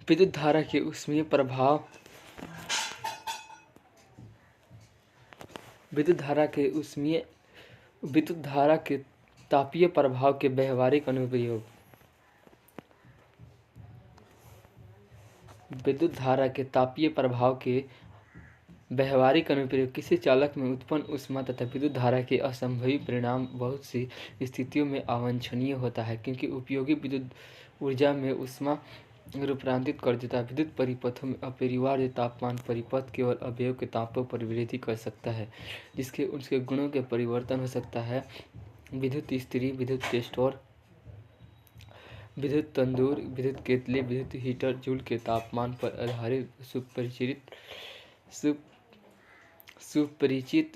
विद्युत धारा के ऊष्मीय प्रभाव विद्युत धारा के तापीय प्रभाव के व्यावहारिक अनुप्रयोग। विद्युत धारा के तापीय प्रभाव के व्यावहारिक अनुप्रयोग किसी चालक में उत्पन्न ऊष्मा तथा विद्युत धारा के असंभवी परिणाम बहुत सी स्थितियों में अवांछनीय होता है, क्योंकि उपयोगी विद्युत ऊर्जा में ऊष्मा रूपांतरित कर देता है। विद्युत परिपथों में अपरिहार्य तापमान परिपथ केवल अवयव के तापों पर वृद्धि कर सकता है, जिसके उसके गुणों के परिवर्तन हो सकता है। विद्युत इस्त्री, विद्युत स्टोर, विद्युत तंदूर, विद्युत केतली, विद्युत हीटर जूल के तापमान पर आधारित सुपरिचित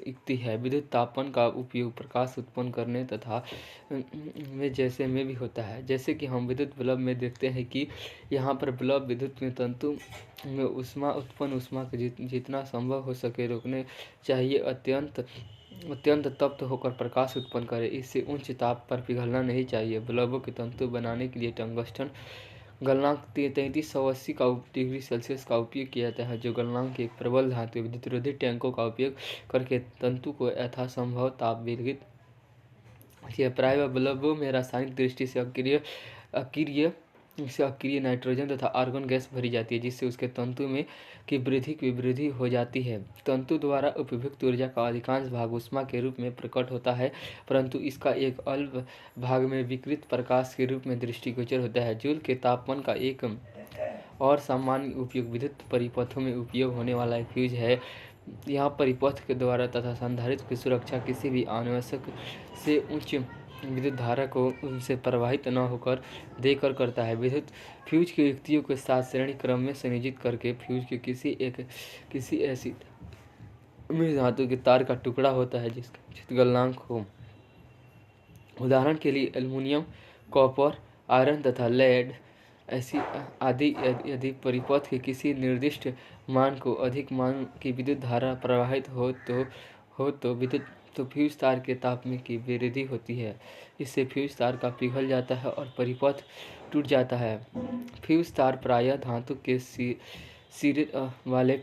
युक्ति है। विद्युत तापन का उपयोग प्रकाश उत्पन्न करने तथा में जैसे में भी होता है। जैसे कि हम विद्युत बल्ब में देखते हैं कि यहाँ पर बल्ब विद्युत में तंतु में ऊष्मा को जितना संभव हो सके रोकने चाहिए, अत्यंत तप्त होकर प्रकाश उत्पन्न करे। इससे उच्च ताप पर पिघलना नहीं चाहिए। बल्बों के तंतु बनाने के लिए टंगस्टन गलनांक 3380 डिग्री सेल्सियस का उपयोग किया जाता है, जो गलनांक एक प्रबल धातु विद्युतरोधी टैंकों का उपयोग करके तंतु को यथासंभव ताप विरहित किया। प्रायः बल्बों में रासायनिक दृष्टि से अक्रिय नाइट्रोजन तथा आर्गन गैस भरी जाती है, जिससे उसके तंतु में की वृद्धि हो जाती है। तंतु द्वारा उपभोगित ऊर्जा का अधिकांश भाग ऊष्मा के रूप में प्रकट होता है, परंतु इसका एक अल्प भाग में विकिरित प्रकाश के रूप में दृष्टिगोचर होता है। जूल के तापमान का एक और सामान्य उपयोग विद्युत परिपथों में उपयोग होने वाला एक फ्यूज है। यहाँ परिपथ के द्वारा तथा संधारित्र की सुरक्षा किसी भी अनावश्यक से उच्च विद्युत धारा को उनसे प्रवाहित न होकर देकर करता है। विद्युत फ्यूज की युक्तियों के साथ श्रेणी क्रम में संयोजित करके फ्यूज के किसी ऐसी धातु के तार का टुकड़ा होता है जिसका गलनांक हो। उदाहरण के लिए एल्युमिनियम, कॉपर, आयरन तथा लेड आदि। यदि परिपथ के किसी निर्दिष्ट मान को अधिक मान की विद्युत धारा प्रवाहित हो तो फ्यूज तार के तापमान की वृद्धि होती है। इससे फ्यूज तार का पिघल जाता है और परिपथ टूट जाता है। फ्यूज तार प्रायः धातु के सिरे वाले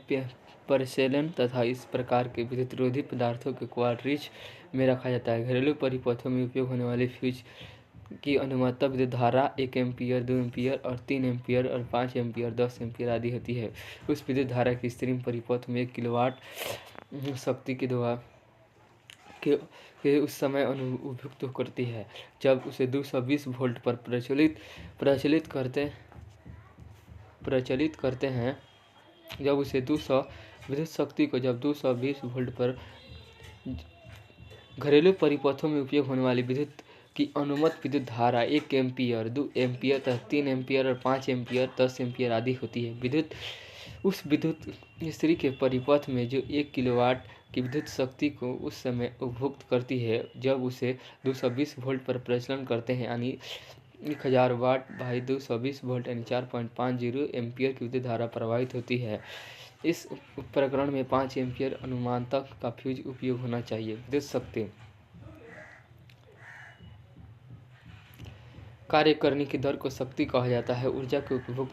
पोर्सेलेन तथा इस प्रकार के विद्युतरोधी पदार्थों के क्वार्ट्ज में रखा जाता है। घरेलू परिपथों में उपयोग होने वाले फ्यूज की अनुमानित विद्युत धारा 1 एम्पीयर, 2 एम्पीयर और 3 एम्पीयर और 5 एम्पीयर, 10 एम्पीयर आदि होती है। उस विद्युत धारा की स्ट्रीम परिपथ में 1 किलोवाट शक्ति के उस समय उपयुक्त करती है जब उसे 220 वोल्ट पर प्रचलित करते हैं। जब उसे 200 विद्युत शक्ति को जब 220 वोल्ट पर घरेलू परिपथों में उपयोग होने वाली विद्युत की अनुमत विद्युत धारा 1 एम्पीयर, 2 एम्पीयर तथा 3 एम्पीयर और 5 एम्पीयर, 10 एम्पीयर आदि होती है। उस विद्युत इस्त्री के परिपथ में जो 1 किलोवाट की विद्युत शक्ति को उस समय उपभोग करती है जब उसे 220 वोल्ट पर प्रचलन करते हैं, यानी 1000 वाट भाई 220 वोल्ट यानी 4.50 एम्पीयर की विद्युत धारा प्रवाहित होती है। इस प्रकरण में 5 एम्पीयर अनुमानतक का फ्यूज उपयोग होना चाहिए। विद्युत शक्ति कार्य करने की दर को शक्ति कहा जाता है। ऊर्जा के उपभोग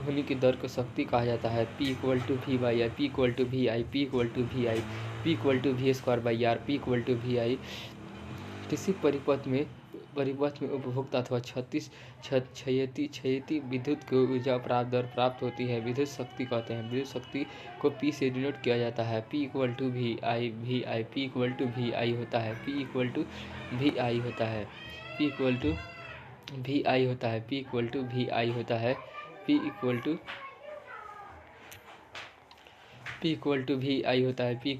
होने की दर को शक्ति कहा जाता है। P = V/I, P = VI, P = VI, P = V²/R, P = VI। किसी परिपथ में उपभोक्ता अथवा क्षयित विद्युत को ऊर्जा दर प्राप्त होती है विद्युत शक्ति कहते हैं। विद्युत शक्ति को P से डिनोट किया जाता है। P = VI, P = VI होता है, P = VI होता है, P = VI होता है, P = VI होता है, P = VI होता है, P =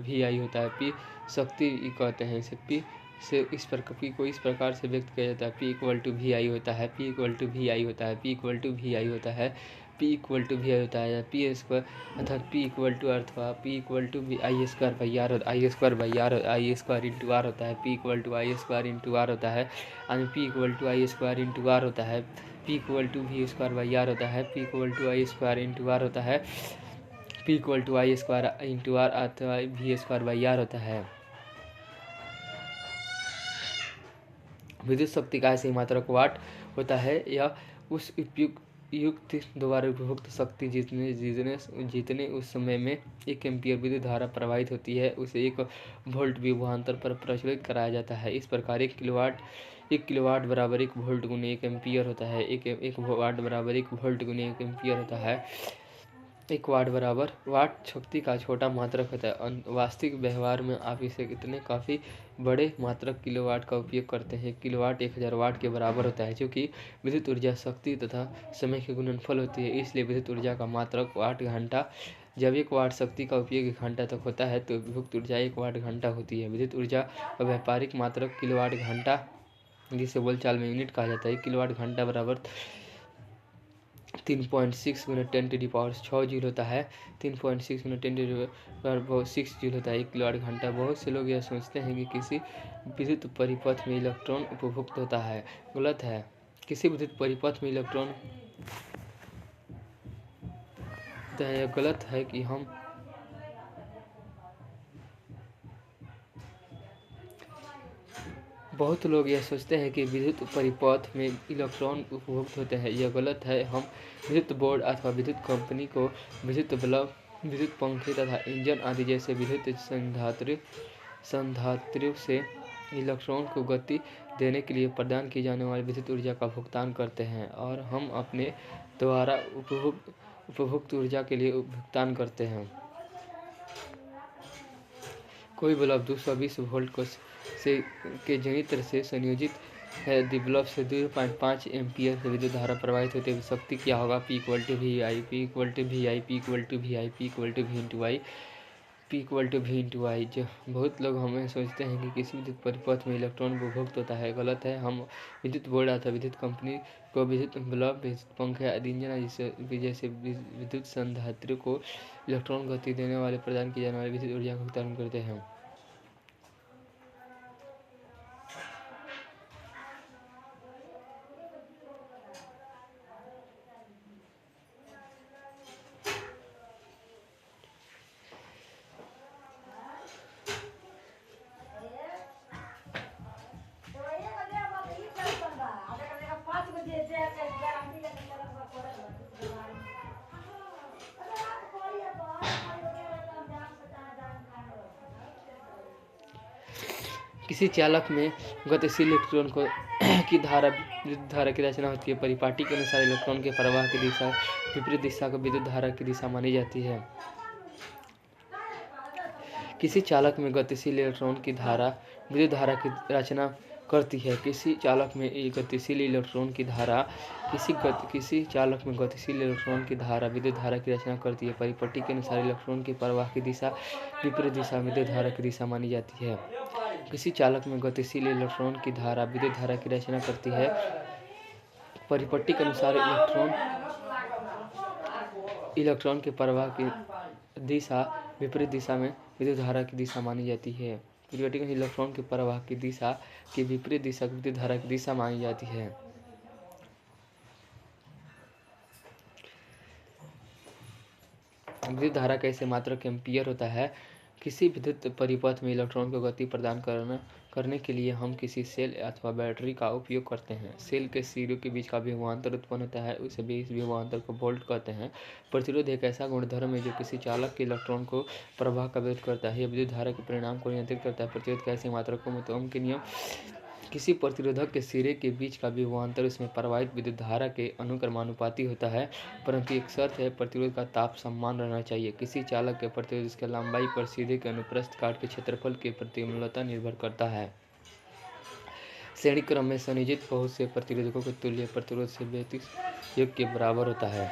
VI होता है। P शक्ति कहते हैं इसे। P से इस प्रकार से व्यक्त किया जाता है। P = VI होता है, P = VI होता है, P = VI होता है, P = VI होता है। P² अर्थात P = अथवा P = I²/R, I² होता है, P = I² होता है, यानी P = I² होता है, P = V²/R होता है, P = I² होता है, P = I² अथवा V²/R होता है। विद्युत शक्ति का ऐसी मात्रक वाट होता है। यह उस युक्त द्वारा उपभुक्त शक्ति जितने जितने जितने उस समय में 1 एम्पीयर विद्युत धारा प्रवाहित होती है उसे 1 वोल्ट विभवांतर पर प्रचलित कराया जाता है। इस प्रकार 1 किलोवाट बराबर 1 वोल्ट गुने 1 एम्पीयर होता है। 1 वाट बराबर 1 वोल्ट गुने 1 एम्पीयर होता है। 1 वाट बराबर वाट शक्ति का छोटा मात्रक होता है। वास्तविक व्यवहार में आप इसे कितने काफ़ी बड़े मात्रक किलोवाट का उपयोग करते हैं। किलोवाट 1000 वाट के बराबर होता है, जो कि विद्युत ऊर्जा शक्ति तथा समय के गुणनफल होती है। इसलिए विद्युत ऊर्जा का मात्रक वाट घंटा। जब 1 वाट शक्ति का उपयोग 1 घंटा तक होता है तो उपभुक्त ऊर्जा 1 वाट घंटा होती है। विद्युत ऊर्जा का व्यापारिक मात्रक किलोवाट घंटा, जिसे बोलचाल में यूनिट कहा जाता है। 1 किलोवाट घंटा बराबर 3.6 गुना 10⁶ जूल होता है। 3.6 गुना 10⁶ जूल होता है 1 किलोवाट घंटा। बहुत से लोग यह सोचते हैं कि किसी विद्युत परिपथ में इलेक्ट्रॉन उपभुक्त होता है। गलत है। किसी विद्युत परिपथ में इलेक्ट्रॉन तो यह गलत है कि हम बहुत लोग यह सोचते हैं कि विद्युत परिपथ में इलेक्ट्रॉन उपभुक्त होते हैं। यह गलत है। हम विद्युत बोर्ड अथवा विद्युत कंपनी को विद्युत बल्ब, विद्युत पंखे तथा इंजन आदि जैसे विद्युत संधात्रियों से इलेक्ट्रॉन को गति देने के लिए प्रदान की जाने वाली विद्युत ऊर्जा का भुगतान करते हैं, और हम अपने द्वारा उपभुक्त ऊर्जा के लिए भुगतान करते हैं। कोई बल्ब 220 वोल्ट के जनित्र से संयोजित है। यदि बल्ब से 2.5 एम्पीयर से विद्युत धारा प्रवाहित होती है तो शक्ति क्या होगा? P = VI, P = VI, P = VI, P = V × I, P = V × I। जो बहुत लोग हमें सोचते हैं कि किसी विद्युत परिपथ में इलेक्ट्रॉन उपभुक्त होता है। गलत है। हम विद्युत बोर्ड अथवा विद्युत कंपनी को विद्युत बल्ब, विद्युत पंखे आदि इंजन जैसे विद्युत संधात्रियों को इलेक्ट्रॉन गति देने वाले प्रदान की जाने वाली विद्युत ऊर्जा का भुगतान करते हैं। किसी चालक में गतिशील इलेक्ट्रॉन की धारा विद्युत धारा की रचना होती है। परिपाटी के अनुसार इलेक्ट्रॉन के प्रवाह की दिशा विपरीत दिशा को विद्युत धारा की दिशा मानी जाती है। किसी चालक में गतिशील इलेक्ट्रॉन की धारा विद्युत धारा की रचना करती है। किसी चालक में गतिशील इलेक्ट्रॉन की धारा विद्युत धारा की रचना करती है। परिपट्टी के अनुसार इलेक्ट्रॉन के प्रवाह की दिशा विपरीत दिशा में विद्युत धारा की दिशा मानी जाती है। किसी चालक में गतिशील इलेक्ट्रॉन की धारा विद्युत धारा की रचना करती है। परिपट्टी के अनुसार इलेक्ट्रॉन के प्रवाह की दिशा विपरीत दिशा में विद्युत धारा की दिशा मानी जाती है। परिपट्टी के इलेक्ट्रॉन के प्रवाह की दिशा की विपरीत दिशा विद्युत धारा की दिशा मानी जाती है। विद्युत धारा का ऐसे मात्रक एम्पीयर होता है। किसी विद्युत परिपथ में इलेक्ट्रॉन को गति प्रदान करने के लिए हम किसी सेल अथवा बैटरी का उपयोग करते हैं। सेल के सिरों के बीच का विभवांतर उत्पन्न होता है, इस विभवांतर को वोल्ट कहते हैं। प्रतिरोध एक ऐसा गुणधर्म है जो किसी चालक के इलेक्ट्रॉन को प्रवाह का विरोध करता है। यह विद्युत धारा के परिणाम को नियंत्रित करता है। प्रतिरोध के ऐसे मात्रकों में ओम के नियम। किसी प्रतिरोधक के सिरे के बीच का विभवांतर उसमें प्रवाहित विद्युत धारा के अनुक्रमानुपाती होता है, परंतु एक शर्त है, प्रतिरोध का ताप समान रहना चाहिए। किसी चालक के प्रतिरोध इसके लंबाई पर सीधे के अनुप्रस्थ काट के क्षेत्रफल के प्रति मूलतः निर्भर करता है। श्रेणी क्रम में संयोजित बहुत से प्रतिरोधकों के तुल्य प्रतिरोध से 32 योग के बराबर होता है।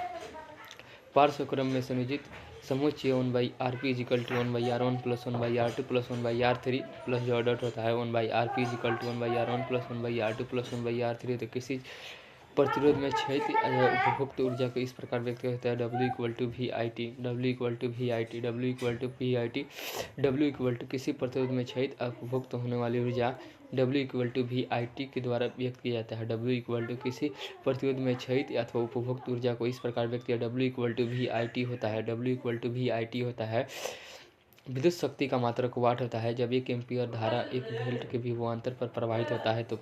पार्श्व क्रम में संयोजित समुच्चय 1/Rp = 1/R1 + 1/R2 + 1/R3 plus dot होता है 1/Rp = 1/R1 + 1/R2 + 1/R3। तो किसी प्रतिरोध में क्षयित उपभुक्त ऊर्जा को इस प्रकार व्यक्त करता है: W = VIT, W = VIT, W = VIT। W किसी प्रतिरोध में क्षयित उपभुक्त होने वाली ऊर्जा W = VIT के द्वारा व्यक्त किया जाता है। W किसी प्रतिरोध में क्षयित अथवा उपभुक्त ऊर्जा को इस प्रकार व्यक्त किया W = VIT होता है। W VIT होता है। विद्युत शक्ति का मात्रक वाट होता है। जब 1 एम्पीयर धारा 1 वोल्ट के विभवांतर पर प्रवाहित होता है तो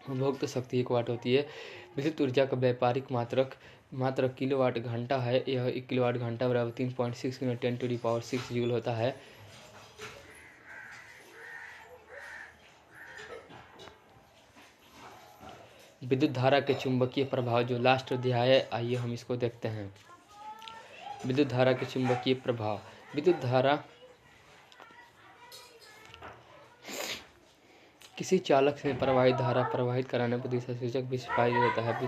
उपभोक्त शक्ति 1 वाट होती है। विद्युत ऊर्जा का व्यापारिक मात्रक किलोवाट घंटा है। यह 1 किलोवाट घंटा बराबर 3.6 × 10⁻6 जूल होता है। विद्युत धारा के चुंबकीय प्रभाव, जो लास्ट अध्याय है, आइए हम इसको देखते हैं। विद्युत धारा के चुंबकीय प्रभाव। विद्युत धारा किसी चालक से प्रवाहित धारा प्रवाहित कराने पर दिशा सूचक विक्षेपाई देता है।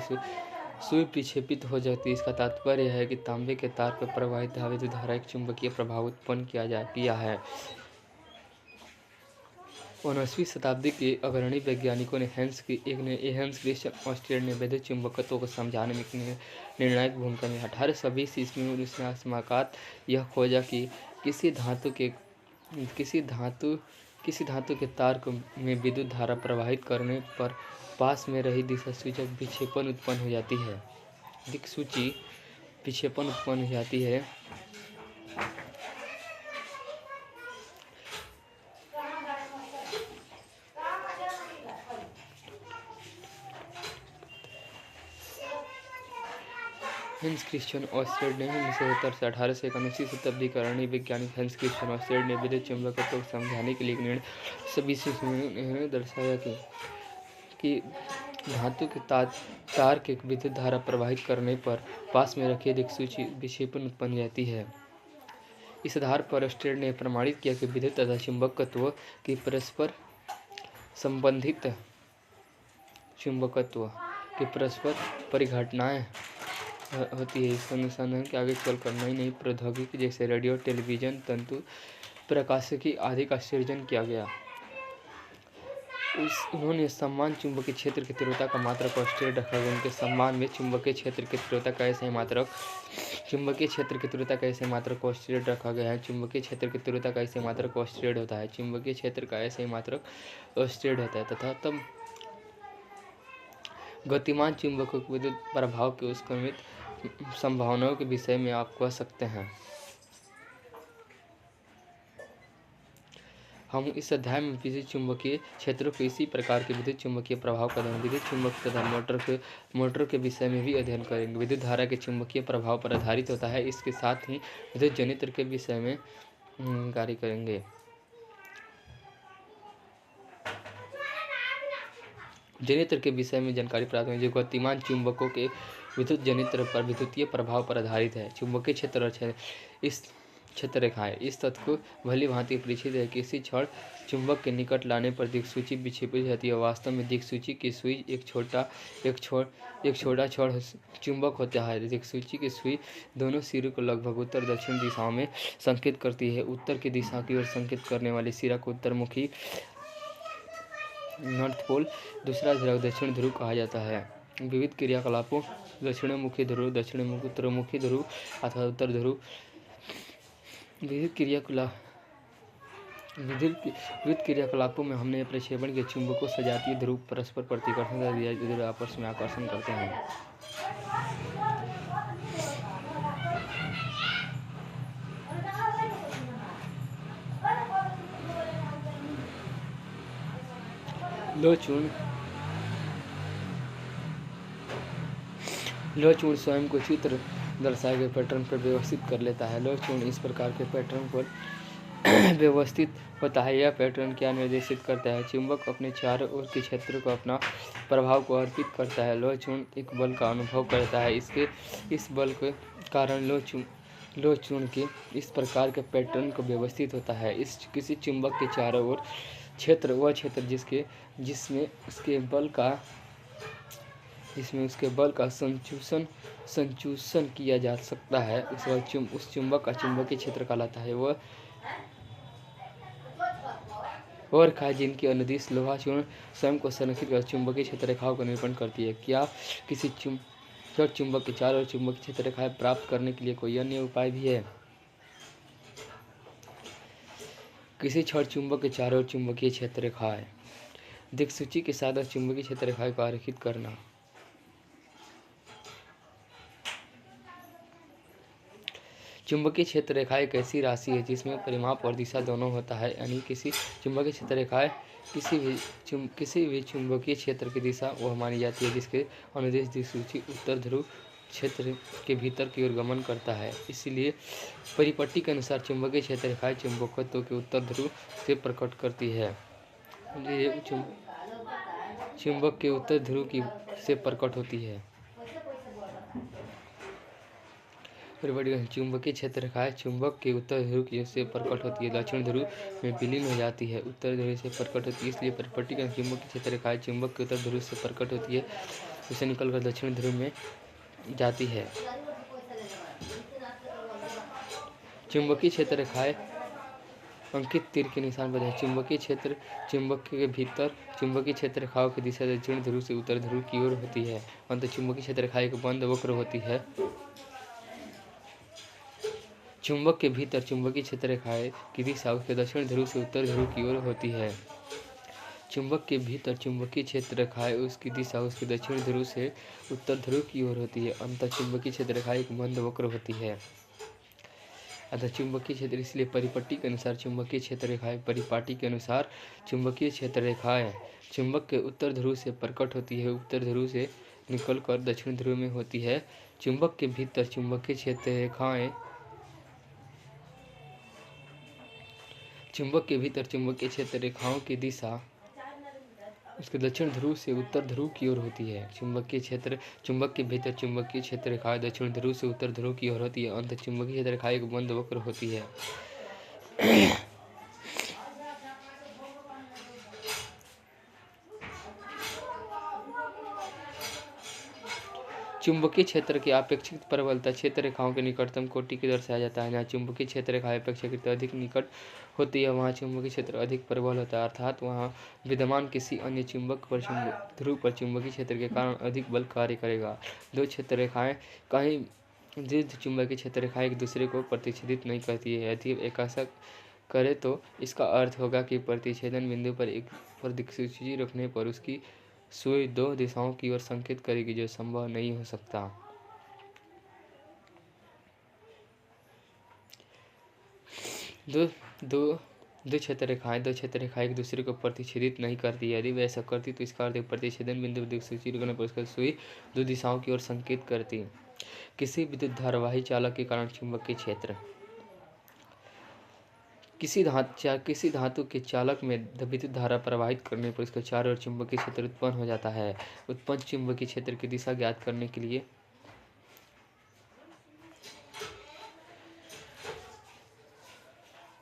सुई विक्षेपित हो जाती है। इसका तात्पर्य है कि तांबे के तार पर प्रवाहित विद्युत धारा एक चुंबकीय प्रभाव उत्पन्न किया है। 19वीं शताब्दी के अग्रणी वैज्ञानिकों ने हेंस क्रिश्चियन ऑस्टियर ने विद्युत चुंबकत्व को समझाने में निर्णायक भूमिका निभाई। 1820 ईस्वी में उसने आकस्मिक यह खोजा कि किसी धातु के तार में विद्युत धारा प्रवाहित करने पर पास में रही दिशा सूचक विक्षेपण उत्पन्न हो जाती है। दिक्सूची विक्षेपण उत्पन्न हो जाती है। हेंस क्रिश्चियन ऑस्टियर ने 1970 से 1891 शताब्दी का अग्रणी वैज्ञानिक हेंस क्रिश्चियन ऑस्टियर ने विद्युत चुंबकत्व को समझाने के लिए एक निर्णय सभी ने दर्शाया कि धातु के तार के विद्युत धारा प्रवाहित करने पर पास में रखी दिक्सूची विक्षेपण उत्पन्न जाती है। इस आधार पर ऑस्टियर ने प्रमाणित किया कि विद्युत तथा चुंबकत्व की परस्पर संबंधित परिघटनाएं होती है। इस अनुसंधान के आगे चलकर नई नई प्रौद्योगिकी जैसे रेडियो, टेलीविजन, तंतु प्रकाशिकी आदि का सृजन किया गया। उन्होंने समान चुंबकीय क्षेत्र की तीव्रता का मात्रक ऑस्टियर रखा गया। उनके सम्मान में चुंबकीय क्षेत्र की तीव्रता का ऐसे मात्रक ऑस्टियर रखा गया है। चुंबकीय क्षेत्र की तीव्रता का ऐसे मात्रक ऑस्टियर होता है। चुंबकीय क्षेत्र का ऐसे मात्रक ऑस्टियर होता है तथा तब गतिमान चुंबकों के विद्युत प्रभाव के उत्क्रमित संभावनाओं के विषय में आप कह सकते हैं। हम इस अध्याय में विद्युत चुंबकीय क्षेत्रों के इसी प्रकार के विद्युत चुंबकीय प्रभाव का अध्ययन, विद्युत चुंबक तथा मोटर के विषय में भी अध्ययन करेंगे। विद्युत धारा के चुंबकीय प्रभाव पर आधारित होता है। इसके साथ ही विद्युत जनित्र के विषय में कार्य करेंगे। जनित्र के विषय में जानकारी प्राप्त होगी, जो गतिमान चुंबकों के विद्युत जनित्र पर विद्युतीय प्रभाव पर आधारित है। चुंबकीय क्षेत्र और इस क्षेत्र रेखाएं इस तथ्य को भली भांति परिचित है कि किसी क्षण चुंबक के निकट लाने पर दिक्सूची विक्षेपित जाती है। वास्तव में दिक्सूची की सुई एक छोटा छड़ चुंबक होता है। दिक्सूची की सुई दोनों सिरों को लगभग उत्तर दक्षिण दिशाओं में संकेत करती है। उत्तर की दिशा की ओर संकेत करने वाली सिरा को उत्तरमुखी नॉर्थ पोल, दूसरा ध्रुव दक्षिण ध्रुव कहा जाता है। विविध क्रियाकलापों दक्षिणमुखी ध्रुव, उत्तरमुखी ध्रुव अथवा उत्तर ध्रुव। विविध क्रियाकलापों में हमने प्रक्षेपण के चुंबकों सजातीय ध्रुव परस्पर प्रतिकर्षण दिया आपस में आकर्षण करते हैं। लोह चूर्ण स्वयं को चित्र दर्शाए गए पैटर्न पर व्यवस्थित कर लेता है। लोह चूर्ण इस प्रकार के पैटर्न पर व्यवस्थित होता है। यह पैटर्न क्या निर्देशित करता है? चुंबक अपने चारों ओर के क्षेत्र को अपना प्रभाव को अर्पित करता है। लोह चूर्ण एक बल का अनुभव करता है। इस बल के कारण लोह चूर्ण के इस प्रकार के पैटर्न को व्यवस्थित होता है। किसी चुंबक के चारों ओर क्षेत्र वह क्षेत्र जिसमें उसके बल का संचूसन किया जा सकता है, उस चुंबक का चुंबकीय क्षेत्र कहलाता है। वह रेखाएं जिनकी अनुदिश लोहा चूर्ण स्वयं को संरक्षित कर चुंबकीय क्षेत्र रेखाओं का निरूपण करती है। क्या किसी चुंबक के चारों ओर चुंबकीय क्षेत्र रेखाएं प्राप्त करने के लिए कोई अन्य उपाय भी है? किसी क्षण चुंबक के चारों ओर चुंबकीय क्षेत्र रेखाएं दिक्सूची के साथ चुंबकीय क्षेत्र रेखाएं को आरेखित करना। चुंबकीय क्षेत्र रेखा एक ऐसी राशि है जिसमें परिमाप और दिशा दोनों होता है, यानी किसी चुंबकीय क्षेत्र रेखाएं किसी भी चुंबकीय क्षेत्र की दिशा वह मानी जाती है जिसके अनुदिश दिक्सूची उत्तर ध्रुव क्षेत्र के भीतर की ओर गमन करता है। इसलिए परिपट्टी के अनुसार चुंबकीय क्षेत्र रेखाएं चुंबकत्व के उत्तर ध्रुव से प्रकट करती है। ये चुंबक के उत्तर ध्रुव की से प्रकट होती है। चुंबकीय क्षेत्र रेखाएं चुंबक के उत्तर ध्रुव की से प्रकट होती है, दक्षिण ध्रुव में विलीन हो जाती है, उत्तर ध्रुव से प्रकट होती है। इसलिए परिपट्टी का चुंबकीय क्षेत्र रेखाएं चुंबक के उत्तर ध्रुव से प्रकट होती है, उसे निकलकर दक्षिण ध्रुव में जाती है। चुंबकीय क्षेत्र रेखाएं अंकित तीर के निशान पर है। चुंबकीय क्षेत्र चुंबक के भीतर चुंबकीय क्षेत्र रेखाओं की दिशा दक्षिण ध्रुव से उत्तर ध्रुव की ओर होती है। अंत चुंबकीय क्षेत्र रेखा एक बंद वक्र होती है। चुंबक के भीतर चुंबकीय क्षेत्र रेखाएं की दिशा उसके दक्षिण ध्रुव से उत्तर ध्रुव की ओर होती है। चुंबक के भीतर चुंबकीय क्षेत्र रेखाएं उसकी दिशा उसके दक्षिण ध्रुव से उत्तर ध्रुव की ओर होती है। अंत चुंबकीय क्षेत्र रेखा एक बंद वक्र होती है। अतः चुंबकीय क्षेत्र इसलिए परिपट्टी के अनुसार चुंबकीय क्षेत्र रेखाएं परिपाटी के अनुसार चुंबकीय क्षेत्र रेखाएं चुंबक के उत्तर ध्रुव से प्रकट होती है, उत्तर ध्रुव से निकलकर दक्षिण ध्रुव में होती है। चुंबक के भीतर चुंबकीय क्षेत्र रेखाएं चुंबक के भीतर चुंबकीय क्षेत्र रेखाओं की दिशा उसके दक्षिण ध्रुव से उत्तर ध्रुव की ओर होती है। चुंबक के भीतर चुंबकीय क्षेत्र रेखाएं दक्षिण ध्रुव से उत्तर ध्रुव की ओर होती है। अंत चुंबकीय क्षेत्र रेखा एक बंद वक्र होती है। चुंबकीय क्षेत्र की अपेक्षित प्रबलता क्षेत्र रेखाओं के निकटतम कोटि के दर्शाया जाता है। जहाँ चुंबकीय क्षेत्र रेखाएं अपेक्षाकृत अधिक निकट होती है वहाँ चुंबकीय क्षेत्र अधिक प्रबल होता है, अर्थात वहाँ विद्यमान किसी अन्य चुंबक पर ध्रुव पर चुंबकीय क्षेत्र के कारण अधिक बल कार्य करेगा। दो क्षेत्र रेखाएं कहीं दीर्घ चुंबकीय क्षेत्र रेखाएं एक दूसरे को प्रतिच्छेदित नहीं करती है। यदि एक ऐसा करे तो इसका अर्थ होगा कि प्रतिच्छेदन बिंदु पर दिक्सूची रखने पर उसकी सुई दो दिशाओं की ओर संकेत करेगी, जो संभव नहीं हो सकता। दो क्षेत्र रेखाएं एक दूसरे को प्रतिच्छेदित नहीं करती। यदि वे ऐसा करती तो इसका अर्थ प्रतिच्छेदन बिंदु दिक्सूची रखने पर उसकी सुई दो दिशाओं की ओर संकेत करती। किसी विद्युत धारावाही चालक के कारण चुंबकीय क्षेत्र किसी धातु के चालक में विद्युत धारा प्रवाहित करने पर इसके चारों ओर चुंबकीय क्षेत्र उत्पन्न हो जाता है। उत्पन्न चुंबकीय क्षेत्र की दिशा ज्ञात करने के लिए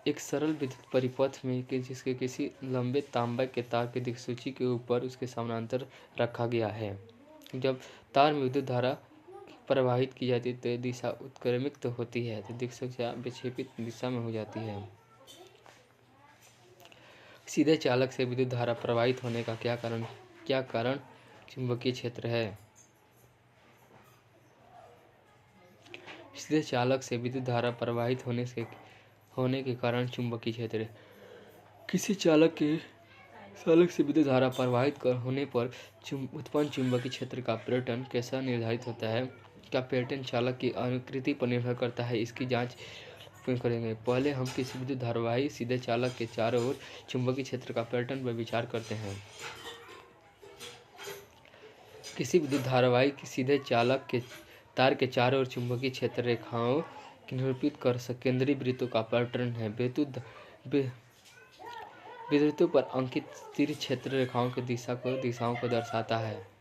एक सरल विद्युत परिपथ में जिसके किसी लंबे तांबे के तार के दिक्सूची के ऊपर उसके समानांतर रखा गया है। जब तार में विद्युत धारा प्रवाहित की जाती है तो दिशा उत्क्रमित होती है, तो दिक्सूची विक्षेपित दिशा में हो जाती है। सीधे चालक से विद्युत धारा प्रवाहित होने का क्या कारण चुंबकीय क्षेत्र है। सीधे चालक से विद्युत धारा प्रवाहित होने के कारण चुंबकीय क्षेत्र किसी चालक से विद्युत धारा प्रवाहित होने पर उत्पन्न चुंबकीय क्षेत्र का पैटर्न कैसा निर्धारित होता है। क्या पैटर्न चालक की आकृति पर निर्भर करता है, इसकी जांच करेंगे। पहले हम किसी विद्युत धारावाही सीधे चालक के चारों ओर चुंबकीय क्षेत्र का पैटर्न पर विचार करते हैं। किसी विद्युत धारावाही सीधे चालक के तार के चारों ओर चुंबकीय क्षेत्र रेखाओं की निरूपित कर केंद्रीय वृत्तों का पैटर्न है। वृत्तों पर अंकित तीर क्षेत्र रेखाओं की दिशाओं को दर्शाता है।